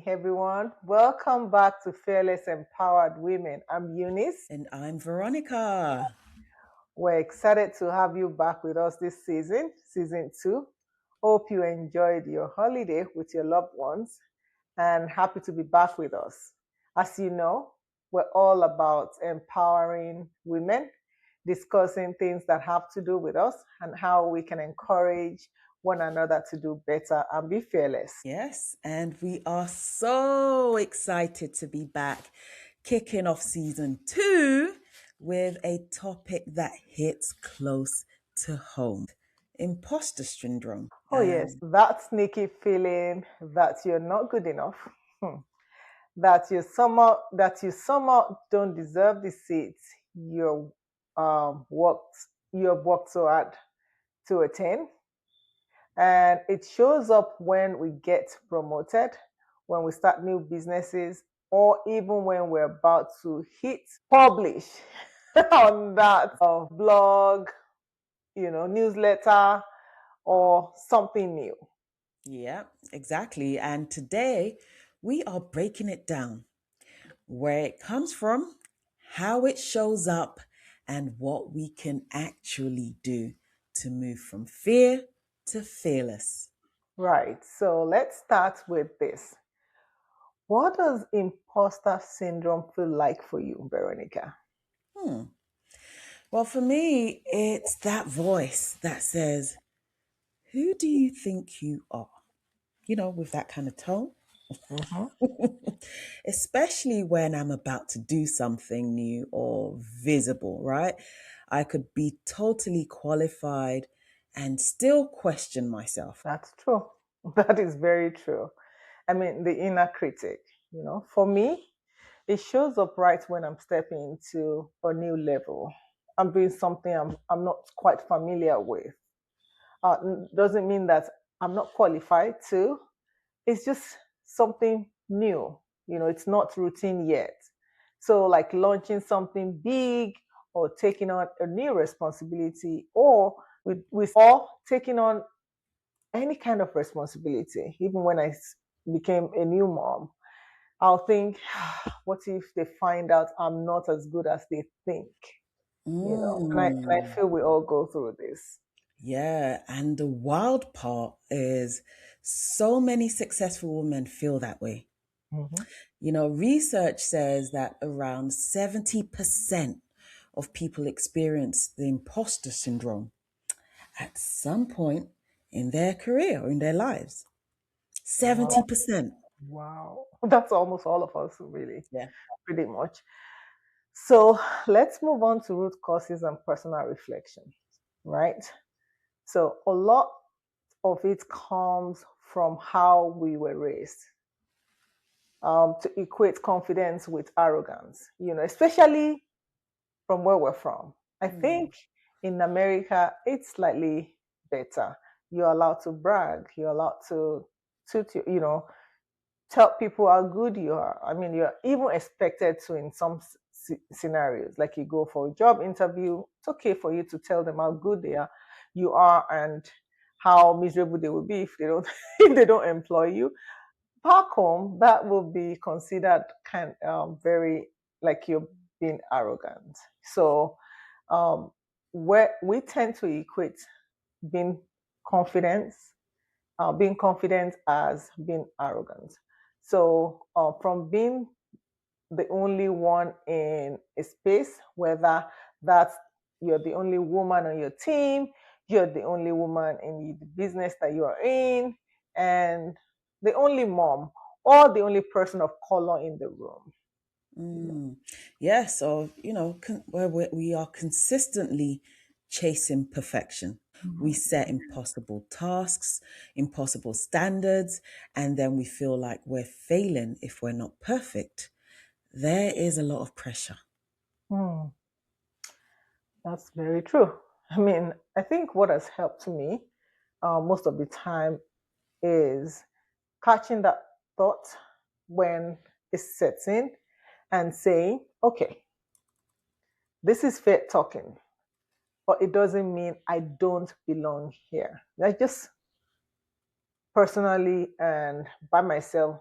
everyone. Welcome back to Fearless Empowered Women. I'm Eunice. And I'm Veronica. We're excited to have you back with us this season 2. Hope you enjoyed your holiday with your loved ones and happy to be back with us. As you know, we're all about empowering women, discussing things that have to do with us and how we can encourage one another to do better and be fearless. Yes, and we are so excited to be back, kicking off season 2 with a topic that hits close to home: imposter syndrome. Oh, yes, that sneaky feeling that you're not good enough, that you somehow don't deserve the seat you worked you have worked so hard to attain. And it shows up when we get promoted, when we start new businesses, or even when we're about to hit publish on that blog, newsletter, or something new. Yeah, exactly. And today we are breaking it down: where it comes from, how it shows up, and what we can actually do to move from fear to fearless. Right. So let's start with this. What does imposter syndrome feel like for you, Veronica? Hmm. Well, for me, it's that voice that says, "Who do you think you are?" With that kind of tone. Mm-hmm. Especially when I'm about to do something new or visible, right? I could be totally qualified and still question myself. That's true. That is very true. I mean, the inner critic, for me, it shows up right when I'm stepping into a new level. I'm doing something I'm not quite familiar with. Doesn't mean that I'm not qualified to. It's just something new. It's not routine yet. So, like launching something big or taking on a new responsibility, or or taking on any kind of responsibility, even when became a new mom, I'll think, what if they find out I'm not as good as they think? And I Mm. feel we all go through this. Yeah, and the wild part is so many successful women feel that way. Mhm. Research says that around 70% of people experience the imposter syndrome at some point in their career or in their lives. Wow. 70%. Wow. That's almost all of us, really, Yeah. pretty much. So let's move on to root causes and personal reflection, right? So a lot of it comes from how we were raised, to equate confidence with arrogance, especially from where we're from. I Mm. think in America, it's slightly better. You're allowed to brag, you're allowed to tell people how good you are. I mean, you're even expected to in some scenarios, like you go for a job interview, it's okay for you to tell them how good you are, and how miserable they will be if they don't if they don't employ you. Back home, that will be considered very like you're being arrogant. So, where we tend to equate being confident, being confident as being arrogant. So, from being the only one in a space, whether that's you're the only woman on your team, you're the only woman in the business that you are in, and the only mom or the only person of color in the room. Mm. Yeah, so, where we are consistently chasing perfection. We set impossible tasks, impossible standards, and then we feel like we're failing if we're not perfect. There is a lot of pressure. Hmm, that's very true. I mean, I think what has helped me most of the time is catching that thought when it sets in and saying, okay, this is fair talking, but it doesn't mean I don't belong here. I just personally and by myself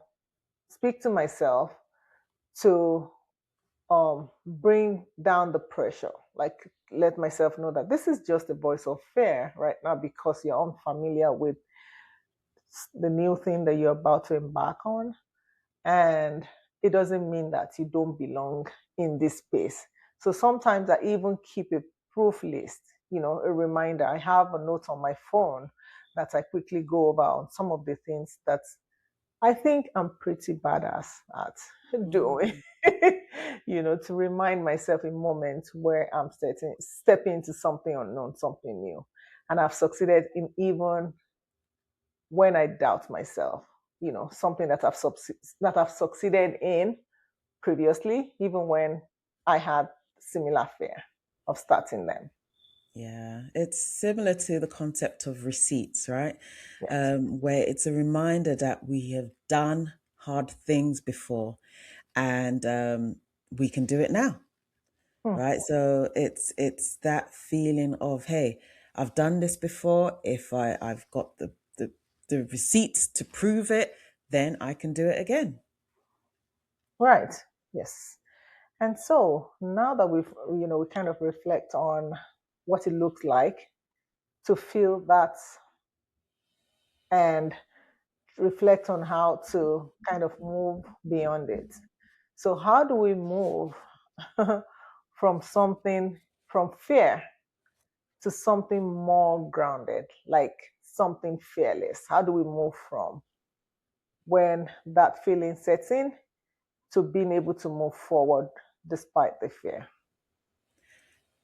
speak to myself to bring down the pressure. Like, let myself know that this is just a voice of fear right now because you're unfamiliar with the new thing that you're about to embark on. And it doesn't mean that you don't belong in this space. So sometimes I even keep a proof list, a reminder. I have a note on my phone that I quickly go over on some of the things that I think I'm pretty badass at doing. Mm. To remind myself in moments where I'm stepping into something unknown, something new. And I've succeeded in even when I doubt myself, something that I've succeeded in previously, even when I had similar fear of starting them. Yeah, it's similar to the concept of receipts, right? Yes. Where it's a reminder that we have done hard things before, and we can do it now, Hmm. right? So it's that feeling of, hey, I've done this before. If I've got the receipts to prove it, then I can do it again. Right. Yes. And so now that we kind of reflect on what it looks like to feel that and reflect on how to kind of move beyond it. So, how do we move from from fear to something more grounded, like something fearless? How do we move from when that feeling sets in to being able to move forward despite the fear?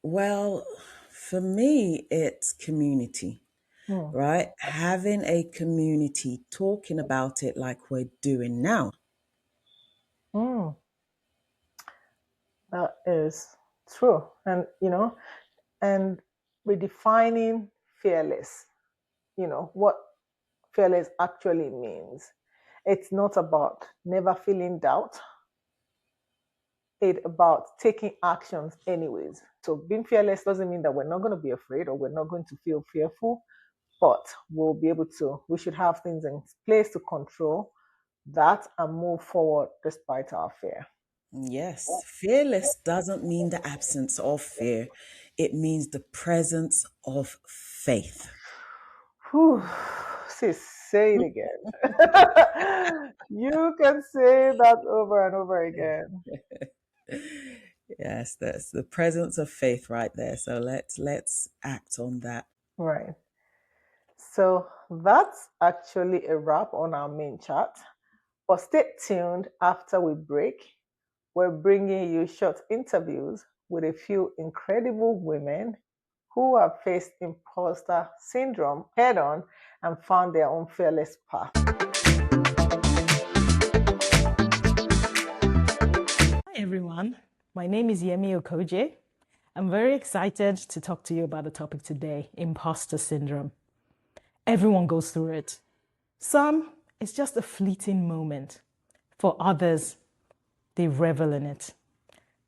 Well, for me, it's community, Hmm. right? Having a community talking about it like we're doing now. Hmm. That is true. And redefining fearless, what fearless actually means. It's not about never feeling doubt. It's about taking actions anyways. So being fearless doesn't mean that we're not going to be afraid or we're not going to feel fearful, but we should have things in place to control that and move forward despite our fear. Yes, fearless doesn't mean the absence of fear. It means the presence of faith. Whew. Sis, say it again. You can say that over and over again. Yes, that's the presence of faith right there. So let's act on that. Right. So that's actually a wrap on our main chat. But stay tuned after we break. We're bringing you short interviews with a few incredible women who have faced imposter syndrome head on and found their own fearless path. Hi, everyone. My name is Yemi Okoje. I'm very excited to talk to you about the topic today, imposter syndrome. Everyone goes through it. Some, it's just a fleeting moment. For others, they revel in it.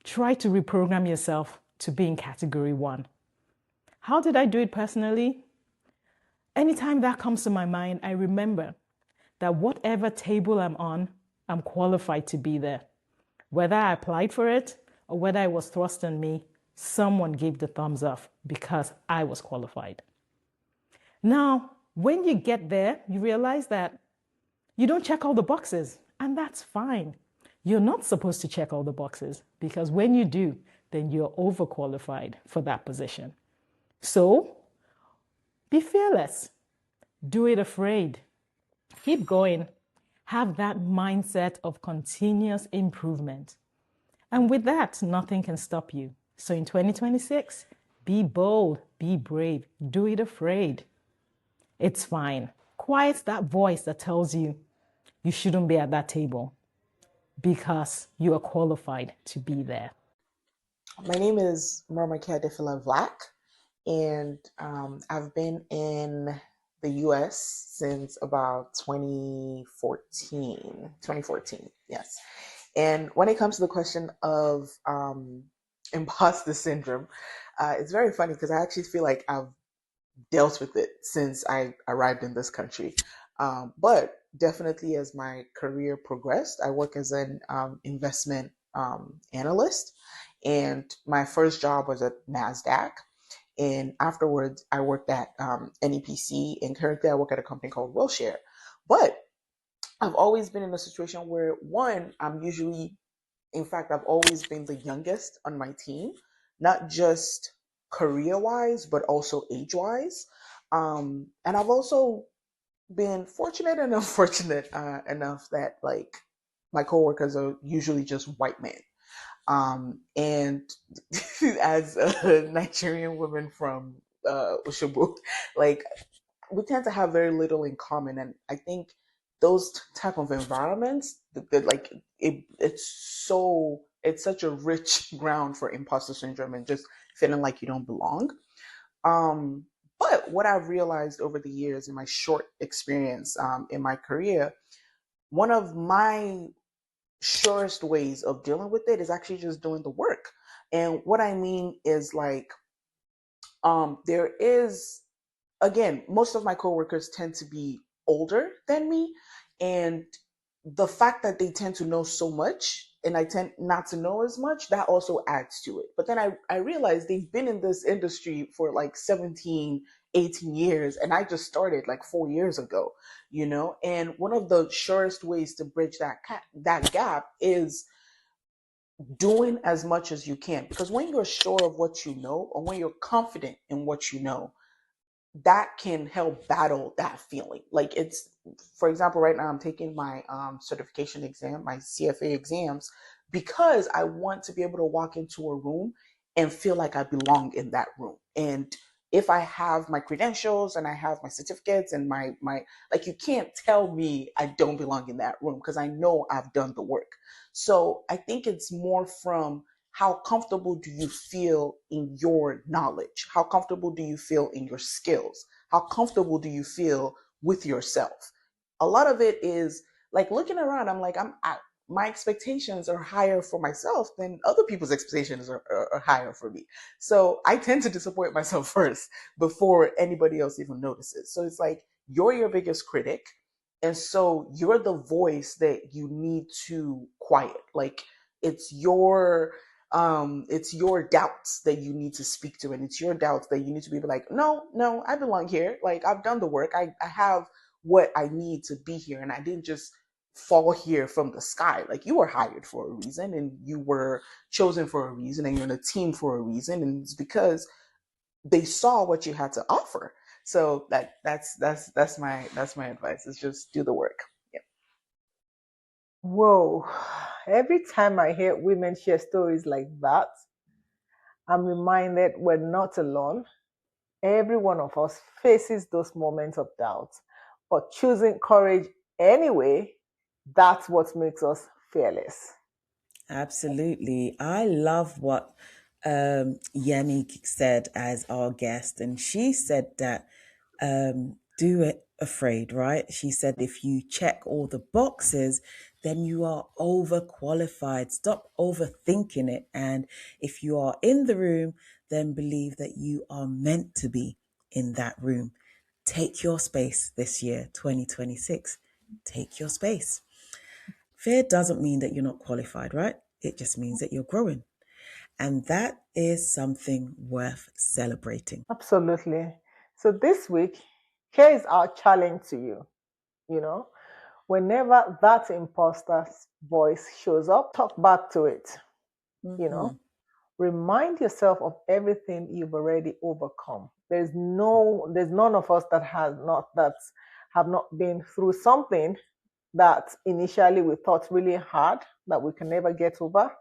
Try to reprogram yourself to be in category one. How did I do it personally? Anytime that comes to my mind, I remember that whatever table I'm on, I'm qualified to be there. Whether I applied for it or whether it was thrust on me, someone gave the thumbs up because I was qualified. Now, when you get there, you realize that you don't check all the boxes, and that's fine. You're not supposed to check all the boxes because when you do, then you're overqualified for that position. So be fearless, do it afraid, keep going, have that mindset of continuous improvement. And with that, nothing can stop you. So in 2026, be bold, be brave, do it afraid. It's fine. Quiet that voice that tells you you shouldn't be at that table because you are qualified to be there. My name is Veronica Black, and I've been in the US since about 2014. 2014, yes. And when it comes to the question of imposter syndrome, it's very funny because I actually feel like I've dealt with it since I arrived in this country. But definitely as my career progressed. I work as an investment analyst, and my first job was at NASDAQ. And afterwards, I worked at NEPC, and currently I work at a company called Wilshire. But I've always been in a situation where, one, in fact, I've always been the youngest on my team, not just career wise, but also age wise. And I've also been fortunate and unfortunate enough that like my coworkers are usually just white men. And as a Nigerian woman from Oshobo, like we tend to have very little in common, and I think those type of environments, like it's such a rich ground for imposter syndrome and just feeling like you don't belong. Um, but what I've realized over the years in my short experience in my career, one of my surest ways of dealing with it is actually just doing the work. And what I mean is like, there is, again, most of my coworkers tend to be older than me, and the fact that they tend to know so much and I tend not to know as much, that also adds to it. But then I realized they've been in this industry for like 17, 18 years, and I just started like 4 years ago, And one of the surest ways to bridge that gap is doing as much as you can. Because when you're sure of what you know, or when you're confident in what you know, that can help battle that feeling. Like it's, for example, right now I'm taking my certification exam, my CFA exams, because I want to be able to walk into a room and feel like I belong in that room. And if I have my credentials and I have my certificates and my like, you can't tell me I don't belong in that room because I know I've done the work. So I think it's more from how comfortable do you feel in your knowledge? How comfortable do you feel in your skills? How comfortable do you feel with yourself? A lot of it is like looking around. I'm like, my expectations are higher for myself than other people's expectations are higher for me. So I tend to disappoint myself first before anybody else even notices. So it's like you're your biggest critic. And so you're the voice that you need to quiet. Like it's your doubts that you need to speak to, and it's your doubts that you need to be like, no, I belong here. Like I've done the work. I have what I need to be here, and I didn't just fall here from the sky. Like you were hired for a reason, and you were chosen for a reason, and you're in a team for a reason, and it's because they saw what you had to offer. So that's my advice, is just do the work. Yeah. Whoa. Every time I hear women share stories like that, I'm reminded we're not alone. Every one of us faces those moments of doubt, but choosing courage anyway, that's what makes us fearless. Absolutely. I love what Yemi said as our guest. And she said that do it afraid, right? She said if you check all the boxes, then you are overqualified. Stop overthinking it. And if you are in the room, then believe that you are meant to be in that room. Take your space this year, 2026. Take your space. Fear doesn't mean that you're not qualified, right? It just means that you're growing. And that is something worth celebrating. Absolutely. So this week, here is our challenge to you. You know, whenever that imposter's voice shows up, talk back to it. You Mm-hmm. know, remind yourself of everything you've already overcome. There's none of us that have not been through something that initially we thought really hard that we can never get over,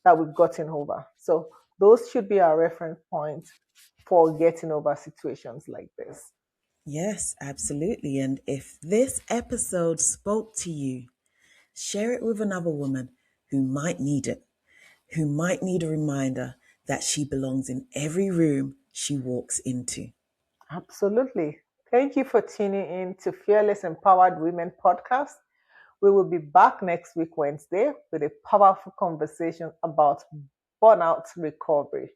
that we've gotten over. So those should be our reference points for getting over situations like this. Yes, absolutely. And if this episode spoke to you, share it with another woman who might need it, who might need a reminder that she belongs in every room she walks into. Absolutely. Thank you for tuning in to Fearless Empowered Women podcast. We will be back next week, Wednesday, with a powerful conversation about burnout recovery,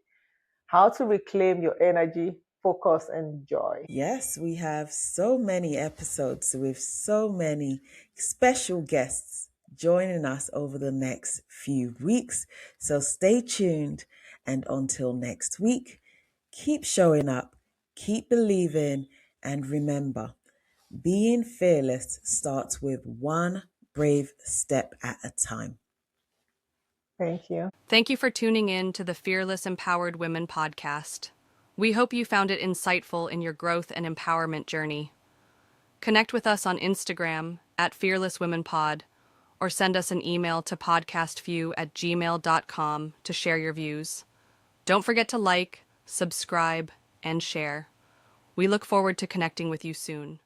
how to reclaim your energy, focus and joy. Yes, we have so many episodes with so many special guests joining us over the next few weeks. So stay tuned. And until next week, keep showing up, keep believing, and remember, being fearless starts with one brave step at a time. Thank you. Thank you for tuning in to the Fearless Empowered Women podcast. We hope you found it insightful in your growth and empowerment journey. Connect with us on Instagram at fearlesswomenpod or send us an email to podcastview@gmail.com to share your views. Don't forget to like, subscribe, and share. We look forward to connecting with you soon.